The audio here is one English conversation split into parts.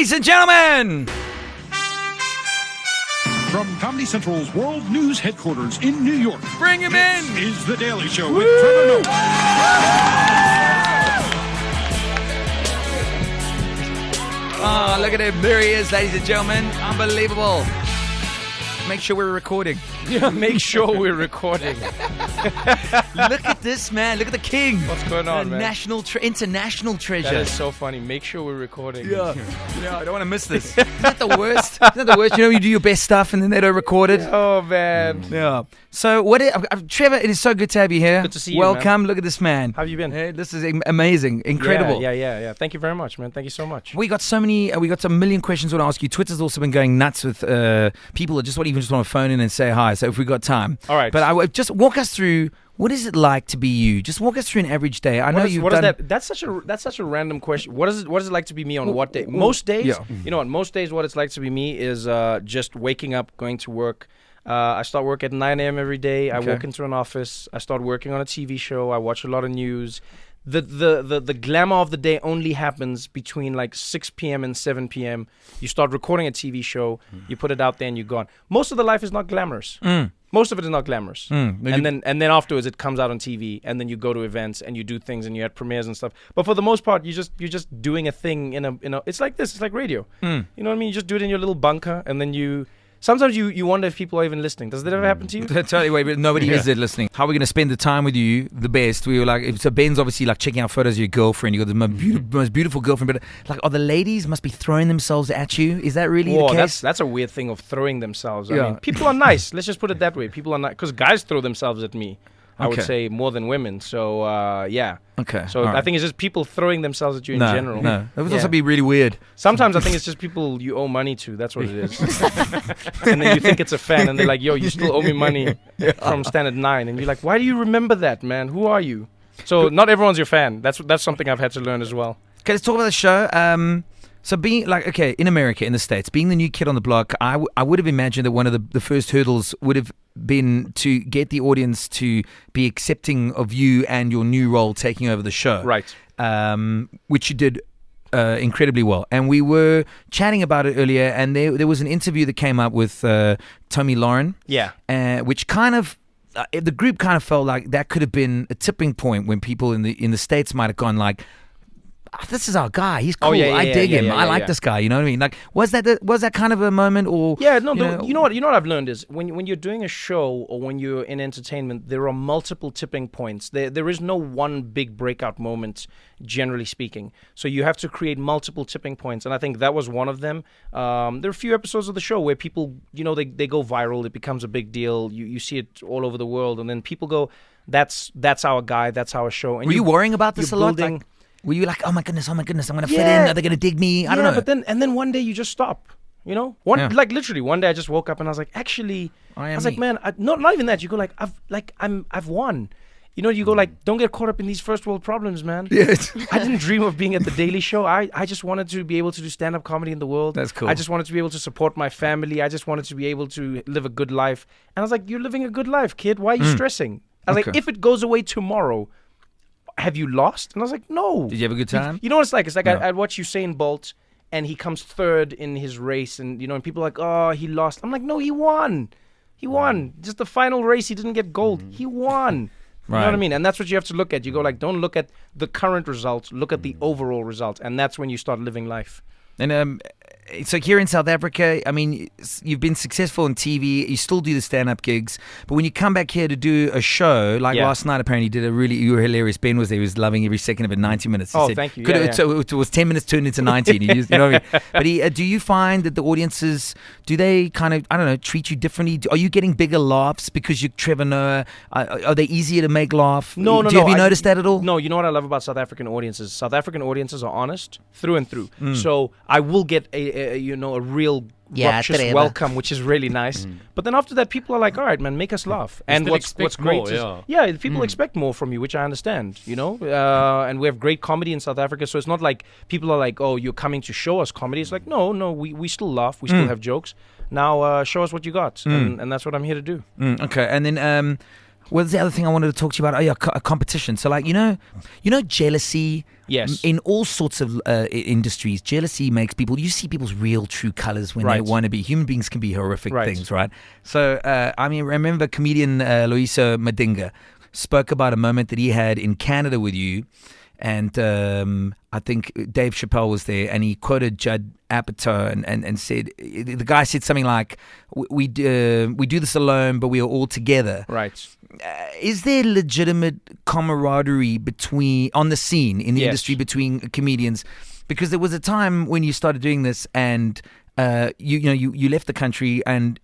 Ladies and gentlemen, from Comedy Central's World News headquarters in New York, bring him in. This is The Daily Show with Trevor Noah. Oh, look at him. There he is, ladies and gentlemen. Unbelievable. Make sure we're recording. Yeah, make sure we're recording. Look at this, man. Look at the king. What's going on, man? International treasure. That is so funny. Make sure we're recording. Yeah, I don't want to miss this. Isn't that the worst? Isn't that the worst? You know, you do your best stuff and then they don't record it. Oh, man. Yeah. So, Trevor, it is so good to have you here. Good to see you, Welcome. Man. Look at this man. How have you been? Hey, this is amazing. Incredible. Yeah. Thank you very much, man. Thank you so much. We got so many, we got a million questions I want to ask you. Twitter's also been going nuts with people that just want to phone in and say hi. So if we got time. All right. But I would just walk us through, what is it like to be you? Just walk us through an average day. I know you've done... That's such a random question. What is it like to be me on what day? Most days, you know what? Most days, what it's like to be me is just waking up, going to work. I start work at 9 a.m. every day. I walk into an office. I start working on a TV show. I watch a lot of news. The glamour of the day only happens between like 6 p.m. and 7 p.m. You start recording a TV show, you put it out there, and you're gone. Most of the life is not glamorous. Most of it is not glamorous. And then afterwards it comes out on TV, and then you go to events and you do things and you had premieres and stuff. But for the most part, you're just doing a thing in a. It's like this. It's like radio. You know what I mean? You just do it in your little bunker, and then you. Sometimes you wonder if people are even listening. Does that ever happen to you? Totally, but nobody is there listening. How are we going to spend the time with you the best? We were like, so Ben's obviously like checking out photos of your girlfriend. You got the most beautiful girlfriend, but like, are the ladies must be throwing themselves at you? Is that really the case? That's a weird thing of throwing themselves. I mean, people are nice. Let's just put it that way. People are nice because guys throw themselves at me. I would say more than women. So, yeah. Okay. So I think it's just people throwing themselves at you in general. No, that would also be really weird. Sometimes I think it's just people you owe money to. That's what it is. And then you think it's a fan, and they're like, yo, you still owe me money from Standard 9. And you're like, why do you remember that, man? Who are you? So not everyone's your fan. That's something I've had to learn as well. Okay, let's talk about the show. So being like, okay, in America, in the States, being the new kid on the block, I would have imagined that one of the first hurdles would have been to get the audience to be accepting of you and your new role taking over the show. Right. Which you did incredibly well. And we were chatting about it earlier, and there was an interview that came up with Tommy Lauren. Yeah. Which kind of, the group kind of felt like that could have been a tipping point when people in the States might have gone like, this is our guy. He's cool. I dig him. I like this guy. You know what I mean? Like, was that kind of a moment, or you know what I've learned is when you're doing a show or when you're in entertainment, there are multiple tipping points. There is no one big breakout moment, generally speaking. So you have to create multiple tipping points, and I think that was one of them. There are a few episodes of the show where people, they go viral. It becomes a big deal. You see it all over the world, and then people go, "That's our guy. That's our show." And were you worrying about this a lot? Like, were you like, oh my goodness, I'm going to fit in? Are they going to dig me? I don't know. But then one day you just stop. Like literally one day I just woke up and I was like, actually, I was like, man, not even that. You go like, I've won. You go like, don't get caught up in these first world problems, man. Yeah. I didn't dream of being at the Daily Show. I just wanted to be able to do stand-up comedy in the world. That's cool. I just wanted to be able to support my family. I just wanted to be able to live a good life. And I was like, you're living a good life, kid. Why are you stressing? I was like, if it goes away tomorrow, have you lost? And I was like, no. Did you have a good time? You know what it's like? It's like I'd watch Usain Bolt, and he comes third in his race, and and people are like, oh, he lost. I'm like, no, he won. He won. Just the final race, he didn't get gold. He won. You know what I mean? And that's what you have to look at. You go like, don't look at the current results. Look at the overall result, and that's when you start living life. And so here in South Africa, I mean, you've been successful in TV. You still do the stand-up gigs, but when you come back here to do a show, like last night, apparently you were hilarious. Ben was there. He was loving every second of it. 90 minutes. He said, thank you. So it was 10 minutes turned into 90. You know what I mean? But do you find that the audiences, do they kind of, I don't know, treat you differently? Are you getting bigger laughs because you're Trevor Noah? Are they easier to make laugh? No. Have you noticed that at all? No. You know what I love about South African audiences? South African audiences are honest through and through. So I will get a real rapturous welcome, which is really nice. But then after that, people are like, all right, man, make us laugh. And what's great is, people expect more from you, which I understand, and we have great comedy in South Africa. So it's not like people are like, oh, you're coming to show us comedy. It's like, no, we still laugh. We still have jokes. Now show us what you got. And that's what I'm here to do. Okay. And then What's the other thing I wanted to talk to you about? Oh yeah, competition. So like jealousy. Yes. In all sorts of industries, jealousy makes people. You see people's real true colors when they want to be. Human beings can be horrific things, right? So I remember comedian Loiso Madinga spoke about a moment that he had in Canada with you, and I think Dave Chappelle was there, and he quoted Judd Apatow and said, the guy said something like, we do this alone, but we are all together. Right. Is there legitimate camaraderie on the scene in the industry between comedians? Because there was a time when you started doing this, and you left the country, and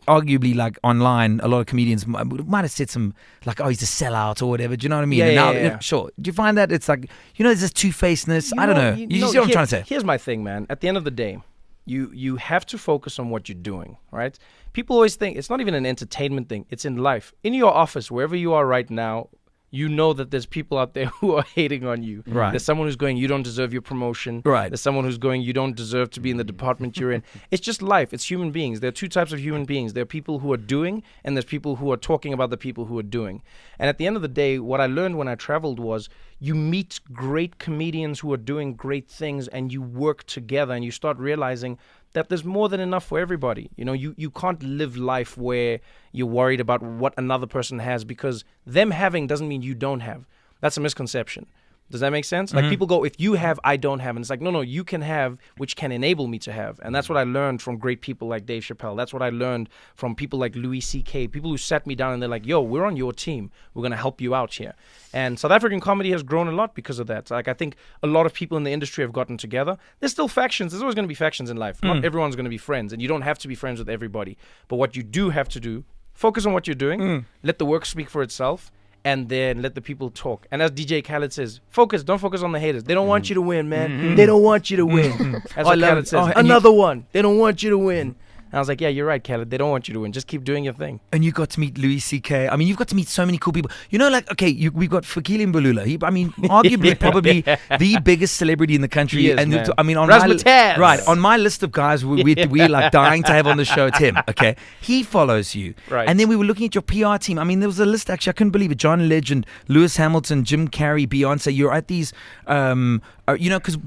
arguably, like online, a lot of comedians might have said some like, "Oh, he's a sellout" or whatever. Do you know what I mean? Yeah. Sure. Do you find that it's like, there's this two-facedness? I don't know. You see what I'm trying to say? Here's my thing, man. At the end of the day, you have to focus on what you're doing, right? People always think it's not even an entertainment thing. It's in life. In your office, wherever you are right now, you know that there's people out there who are hating on you. Right. There's someone who's going, you don't deserve your promotion. Right. There's someone who's going, you don't deserve to be in the department you're in. It's just life. It's human beings. There are two types of human beings. There are people who are doing, and there's people who are talking about the people who are doing. And at the end of the day, what I learned when I traveled was you meet great comedians who are doing great things, and you work together, and you start realizing that there's more than enough for everybody. You can't live life where you're worried about what another person has, because them having doesn't mean you don't have. That's a misconception. Does that make sense? Like people go, if you have, I don't have. And it's like, no, you can have, which can enable me to have. And that's what I learned from great people like Dave Chappelle. That's what I learned from people like Louis C.K., people who sat me down and they're like, yo, we're on your team. We're going to help you out here. And South African comedy has grown a lot because of that. Like, I think a lot of people in the industry have gotten together. There's still factions. There's always going to be factions in life. Not everyone's going to be friends. And you don't have to be friends with everybody. But what you do have to do, focus on what you're doing. Let the work speak for itself. And then let the people talk. And as DJ Khaled says, don't focus on the haters. They don't want you to win, man. They don't want you to win. As what Khaled says, another one. They don't want you to win. And I was like, yeah, you're right, Khaled. They don't want you to win. Just keep doing your thing. And you got to meet Louis C.K. I mean, you've got to meet so many cool people. We've got Fikile Mbalula. Arguably probably the biggest celebrity in the country. He is, and man. On my list of guys we're like dying to have on the show, it's him. Okay, he follows you. Right. And then we were looking at your PR team. I mean, there was a list, actually, I couldn't believe it. John Legend, Lewis Hamilton, Jim Carrey, Beyonce. You're at these, because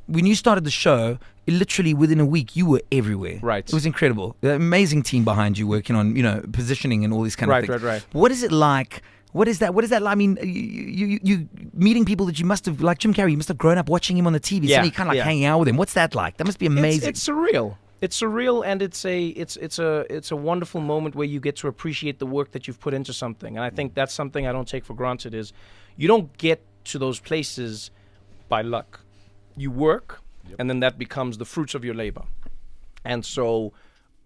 when you started the show, literally within a week, you were everywhere. Right. It was incredible. The amazing team behind you working on, positioning and all these kind of things. Right. What is it like? What is that like? I mean, you meeting people that you must have, like Jim Carrey, you must have grown up watching him on the TV. Yeah. So you kind of like hanging out with him. What's that like? That must be amazing. It's surreal. It's surreal, and it's a wonderful moment where you get to appreciate the work that you've put into something. And I think that's something I don't take for granted, is you don't get to those places by luck. You work, and then that becomes the fruits of your labor. And so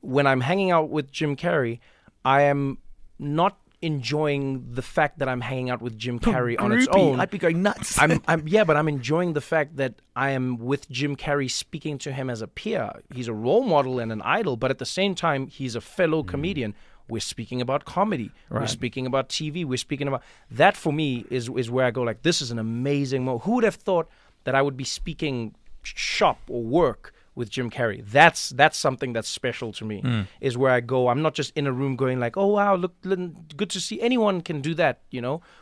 when I'm hanging out with Jim Carrey, I am not enjoying the fact that I'm hanging out with Jim Carrey on its own. I'd be going nuts. But I'm enjoying the fact that I am with Jim Carrey, speaking to him as a peer. He's a role model and an idol, but at the same time, he's a fellow comedian. We're speaking about comedy. Right. We're speaking about TV. We're speaking about... That, for me, is where I go, like, this is an amazing moment. Who would have thought that I would be speaking shop or work with Jim Carrey? That's something that's special to me, is where I go. I'm not just in a room going like, oh, wow, look, good to see. Anyone can do that,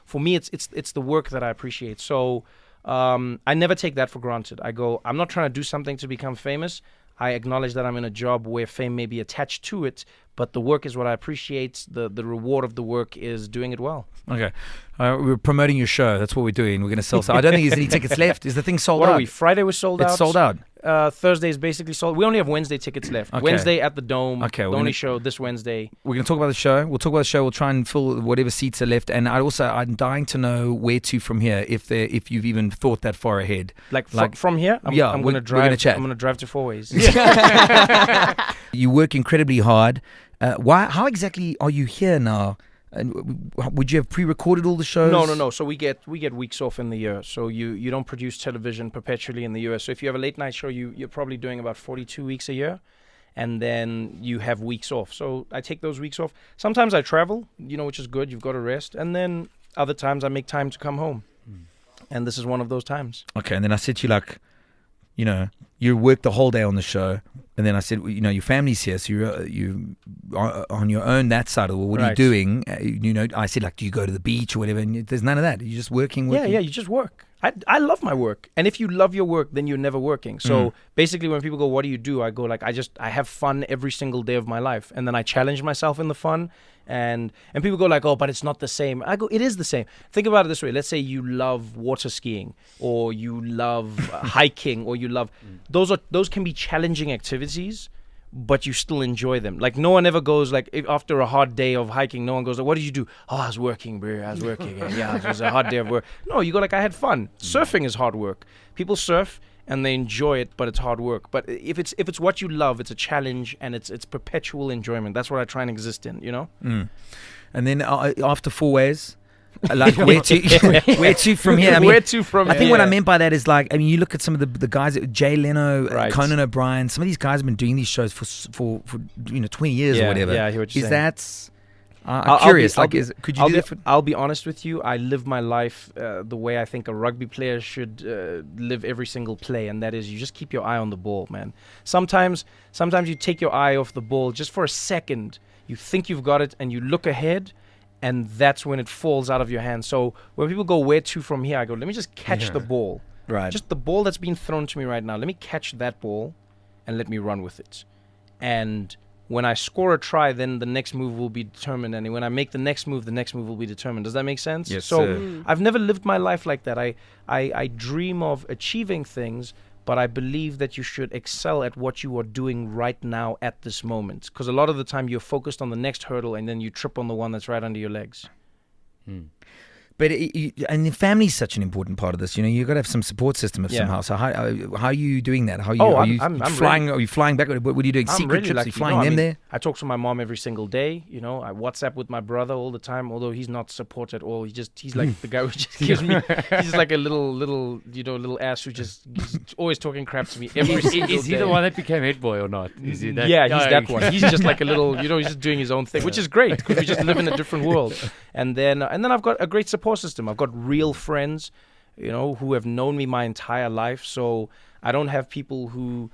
For me, it's the work that I appreciate. So I never take that for granted. I go, I'm not trying to do something to become famous. I acknowledge that I'm in a job where fame may be attached to it, but the work is what I appreciate. The reward of the work is doing it well. Okay. We're promoting your show. That's what we're doing. We're going to sell. I don't think there's any tickets left. Is the thing sold out? What are we? Friday was sold out. It's sold out. Thursday is basically sold. We only have Wednesday tickets left. Okay. Wednesday at the Dome. Okay. The only show this Wednesday. We're going to talk about the show. We'll talk about the show. We'll try and fill whatever seats are left. And I'm dying to know where to from here, if you've even thought that far ahead. From here? I'm going to drive. We're going to chat. I'm going to drive to Four Ways. You work incredibly hard. How exactly are you here now? And would you have pre-recorded all the shows? No. So we get weeks off in the year. So you don't produce television perpetually in the US. So if you have a late night show, you're probably doing about 42 weeks a year, and then you have weeks off. So I take those weeks off. Sometimes I travel, which is good. You've got to rest, and then other times I make time to come home, and this is one of those times. Okay, and then I said to you, like, you worked the whole day on the show, and then I said, well, your family's here, so you are on your own that side of it. Well, what are you doing? I said, like, do you go to the beach or whatever? And there's none of that. You're just working. Yeah, you just work. I love my work. And if you love your work, then you're never working. So basically when people go, what do? I go like, I have fun every single day of my life. And then I challenge myself in the fun. And people go like, oh, but it's not the same. I go, it is the same. Think about it this way. Let's say you love water skiing, or you love hiking, or you love, those can be challenging activities, but you still enjoy them. Like no one ever goes like, after a hard day of hiking, no one goes like, what did you do? Oh, I was working, bro. I was working. Yeah, it was a hard day of work. No, you go like, I had fun. Surfing is hard work. People surf and they enjoy it, but it's hard work. But if it's what you love, it's a challenge and it's perpetual enjoyment. That's what I try and exist in, And then after 4 ways, like where to from here? Where to from here? I think what I meant by that is like, you look at some of the guys, Jay Leno, Conan O'Brien. Some of these guys have been doing these shows for 20 years or whatever. Yeah, I hear what you're saying. That? I'm curious. Could you do that? I'll be honest with you. I live my life the way I think a rugby player should live every single play, and that is you just keep your eye on the ball, man. Sometimes you take your eye off the ball just for a second. You think you've got it, and you look ahead. And that's when it falls out of your hand. So when people go, where to from here? I go, let me just catch the ball. Right. Just the ball that's being thrown to me right now. Let me catch that ball and let me run with it. And when I score a try, then the next move will be determined. And when I make the next move will be determined. Does that make sense? Yes, so sir. I've never lived my life like that. I dream of achieving things, but I believe that you should excel at what you are doing right now at this moment. Because a lot of the time you're focused on the next hurdle and then you trip on the one that's right under your legs. But and the family's such an important part of this. You've got to have some support system of somehow. So how are you doing that? Are you flying? Are you flying back? What are you doing? Secret really trips? lucky. Are you flying them there? I talk to my mom every single day. I WhatsApp with my brother all the time. Although he's not support at all. He's like the guy who just gives me. He's like a little ass who just he's always talking crap to me every single day. Is he the one that became head boy or not? Is he that? Yeah, he's that one. He's just like a little. He's just doing his own thing, which is great because we just live in a different world. And then I've got a great support system. I've got real friends, who have known me my entire life. So I don't have people who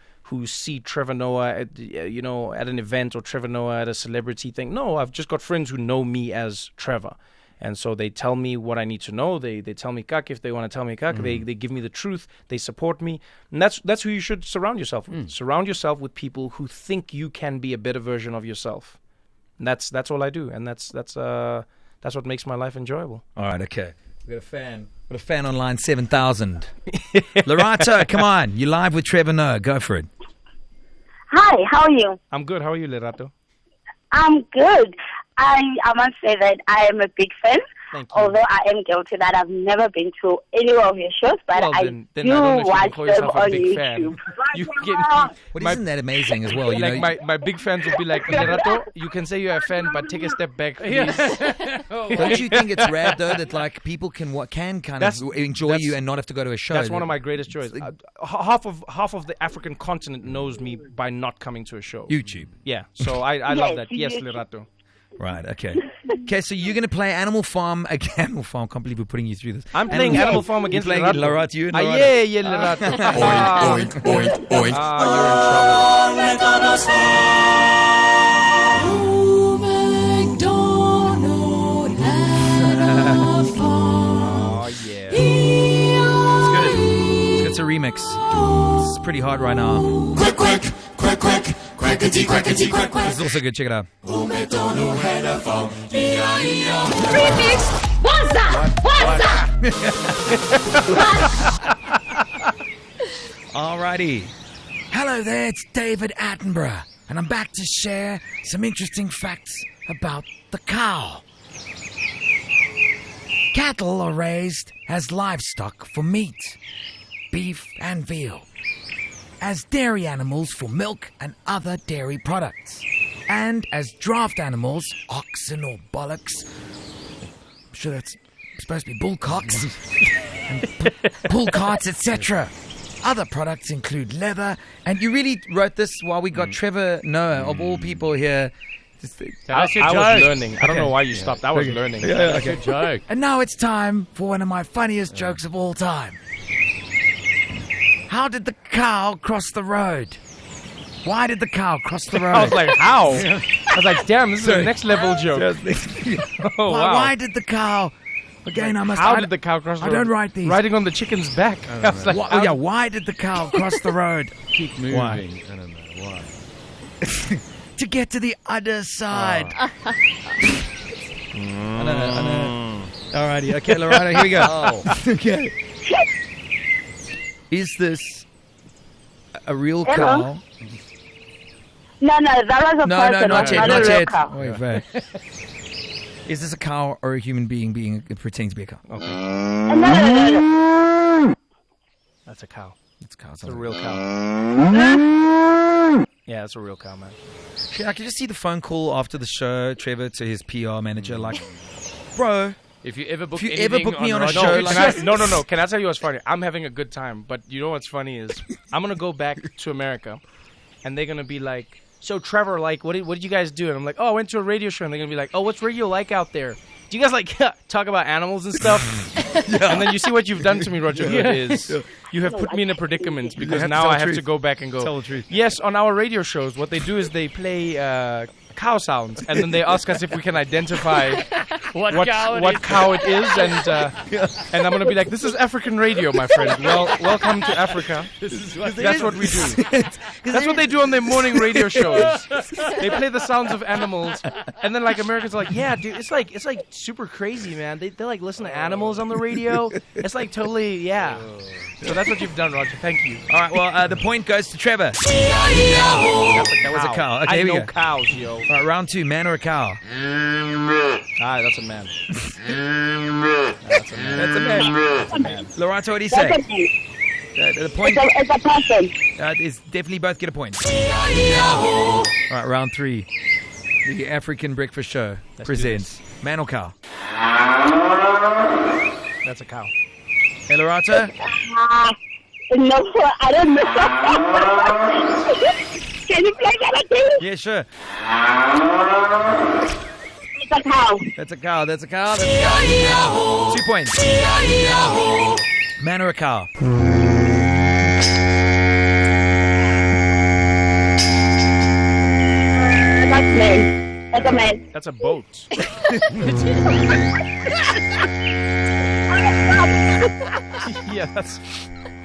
see Trevor Noah at an event or Trevor Noah at a celebrity thing. No, I've just got friends who know me as Trevor. And so they tell me what I need to know. They tell me kak if they want to tell me kak. They give me the truth. They support me. And that's who you should surround yourself with. Surround yourself with people who think you can be a better version of yourself. And that's all I do. And that's what makes my life enjoyable. All right, okay. We've got a fan. Got a fan on line 7,000. Lerato, come on. You're live with Trevor Noah. Go for it. Hi, how are you? I'm good. How are you, Lerato? I'm good. I must say that I am a big fan. Thank you. Although I am guilty that I've never been to any of your shows, but well, I then do I don't know if you watch can call them yourself a on big YouTube. fan. You Well, isn't that amazing as well? my big fans will be like, Lerato, you can say you're a fan, but take a step back, please. Don't you think it's rad though that like people can kind of enjoy you and not have to go to a show? That's one of my greatest joys. Half of the African continent knows me by not coming to a show. YouTube. Yeah, so I love that. Yes, Lerato. Right, okay. Okay, so you're going to play Animal Farm again. Animal Farm, can't believe we're putting you through this. I'm playing Animal Farm against Lerato. Lerato. You and Lerato. Yeah, Lerato. Oink, oink, oink. You're in trouble. Oh, yeah. It's good. It's a remix. It's pretty hard right now. Quick, quackity, quackity, quack, quack. This is also good. Check it out. Remix? What's that? Alrighty. Hello there, it's David Attenborough, and I'm back to share some interesting facts about the cow. Cattle are raised as livestock for meat, beef and veal, as dairy animals for milk and other dairy products, and as draft animals, oxen or bullocks. I'm sure that's supposed to be bullcocks, and pull carts, etc. Other products include leather, and you really wrote this while we got Trevor Noah, of all people here. I was learning. I don't know why you stopped. I was learning. Yeah, That's a joke. And now it's time for one of my funniest jokes of all time. How did the cow cross the road? Why did the cow cross the road? I was like, how? I was like, damn, this is a next level joke. Oh, wow. Why did the cow? Again, I must. How did the cow cross the road? I don't write these. Riding on the chicken's back. I was like, why did the cow cross the road? Keep moving. Why? I don't know why. To get to the other side. I know. Alrighty, okay, Loretta, here we go. Okay. Is this a real cow? No, that was a person. Not not a real yet. cow. Wait. Is this a cow or a human being pretending to be a cow? okay, No. that's a cow. It's a cow. It's a real cow. Yeah, it's a real cow, man. I can just see the phone call after the show, Trevor, to his PR manager, like, bro, If you ever book If you anything ever book me on a Roger show Goode like Show- No. Can I tell you what's funny? I'm having a good time, but you know what's funny is I'm gonna go back to America, and they're gonna be like, "So Trevor, like, what did you guys do?" And I'm like, "Oh, I went to a radio show." And they're gonna be like, "Oh, what's radio like out there? Do you guys like talk about animals and stuff?" And then you see what you've done to me, Roger Goode, is you have put me in a predicament because have to now tell the I have truth. to go back and go. Tell the truth. Yes, on our radio shows, what they do is they play cow sounds, and then they ask us if we can identify What cow it is, and I'm gonna be like, "This is African radio, my friend. Well, welcome to Africa." That's what we do. That's what they do on their morning radio shows. They play the sounds of animals, and then like Americans are like, "Yeah, dude, it's like super crazy, man. They like listen to animals on the radio. It's like totally, yeah." So that's what you've done, Roger. Thank you. All right, well, the point goes to Trevor. That was a cow. Okay, I here we know go. cows, yo. All right, round 2, man or a cow? Ah, that's a man. That's a man. Lorato, what do you say? That's The point it's a person. is definitely both get a point. All right, round 3. The African Breakfast Show presents man or cow? That's a cow. Hey, Lorato? No, I don't know. Can you play that again? Yeah, sure. It's a cow. That's a cow. 2 points. Man or a cow? That's man. That's a man. That's a boat. Yeah, that's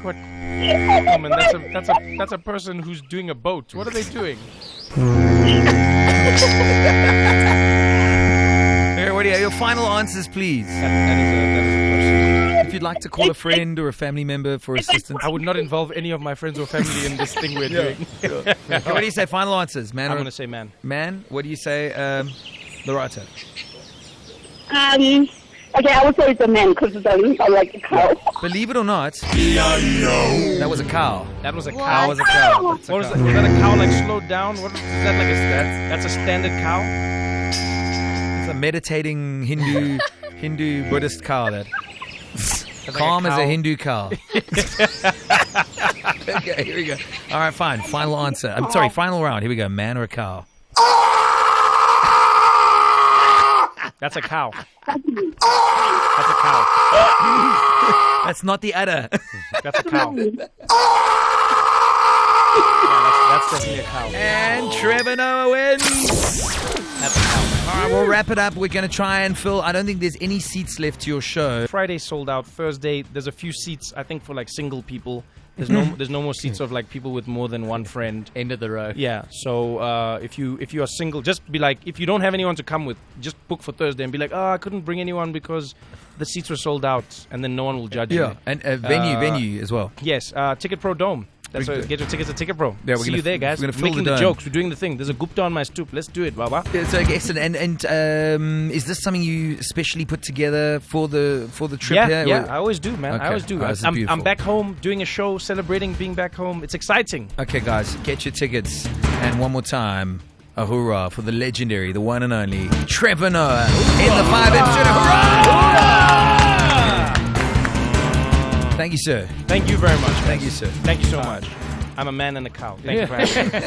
what. Oh man, that's a person who's doing a boat. What are they doing? Here, what are your final answers, please? That is a person. If you'd like to call a friend or a family member for assistance. I would not involve any of my friends or family in this thing we're doing. Okay, what do you say? Final answers, man I'm or gonna say man. man? What do you say, Lorato? Okay, I would say it's a man because it doesn't sound like a cow. Believe it or not, that was a cow. That was a That cow. was a cow. That's a What was cow. that? Was that a cow like slowed down? What is that like? That's a standard cow. It's a meditating Hindu Buddhist cow. That That's calm like as a cow. Hindu cow. Okay, here we go. All right, fine. Final answer. I'm sorry. Final round. Here we go. Man or a cow? That's a cow. That's a cow. That's not the udder. That's a cow. Yeah, that's definitely a cow. And Trevor Noah wins. That's a cow. All right, we'll wrap it up. We're going to try and fill. I don't think there's any seats left to your show. Friday sold out. Thursday, there's a few seats, I think, for like single people. There's no more seats of like people with more than one friend. End of the road. Yeah. So if you are single, just be like, if you don't have anyone to come with, just book for Thursday and be like, oh, I couldn't bring anyone because the seats were sold out, and then no one will judge you. Yeah, and venue as well. Yes. Ticket Pro Dome. That's why get your tickets at Ticket Pro. Yeah, we're See gonna you there, guys. we're gonna fill Making the the dome. jokes. We're doing the thing. There's a Gupta on my stoop. Let's do it, Baba. Yeah, so excellent. And is this something you specially put together for the trip Yeah, here? yeah. I always do, man. Okay. I always do. Oh, this is I'm beautiful. back home doing a show, celebrating being back home. It's exciting. Okay, guys, get your tickets. And one more time, a hoorah for the legendary, the one and only Trevor Noah in the 5 episode. Hoorah! Thank you, sir. Thank you very much. Thank you, sir. Thank you so much. I'm a man and a cow. Thank you for having me.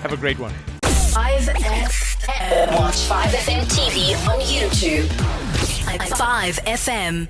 Have a great one. 5FM. Watch 5FM TV on YouTube. 5FM.